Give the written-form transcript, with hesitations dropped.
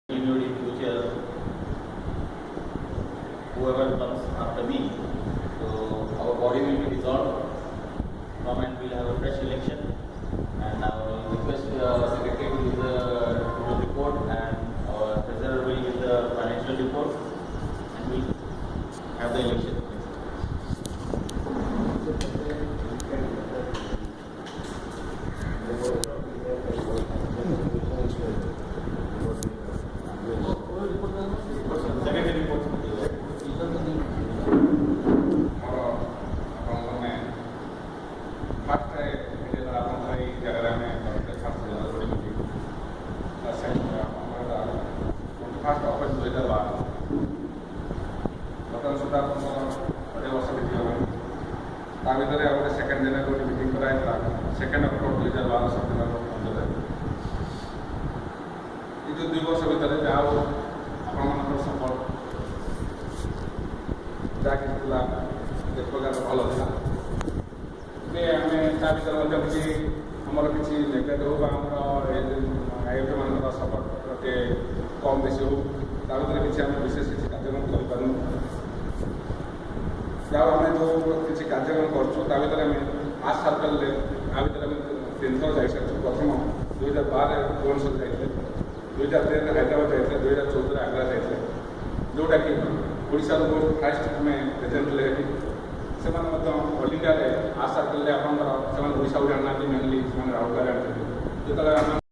continued in future, whoever comes after me. So our body will be dissolved, government will have a fresh election, and I will request secretary to give the report, and our treasurer will give the financial report, and we have the election. Secretary report. Fast offer 2012 बर्तमान सुधा अढ़ाई वर्ष बीतीगला ता भर गोटे second दिन गोटे meeting कराइला 2 October 2012 सब दिन अंदर ये जो 2 वर्ष भितर जहाँ आप सपोर्ट जहाँकि एक प्रकार भल था आम ता भर किसी आमर किसी नेगेटिव आईएफ मान सपोर्ट टे कम बेसी हो भर किसी आम विशेष किसी कार्यक्रम करूँ जहाँ आम जो किसी कार्यक्रम करें आर्ट सर्कल आ भर आम 3 थर जा सारी प्रथम 2012 भुवनेश्वर जाते 2013 हैदराबाद जाते 2014 आग्रा जाते जोटा कि ओडिशा मोस्ट फास्ट आम प्रेजेंट ले से ऑल इंडिया आर्ट सर्कल आप ओडिशा को जाना मेनली राउरकेला जो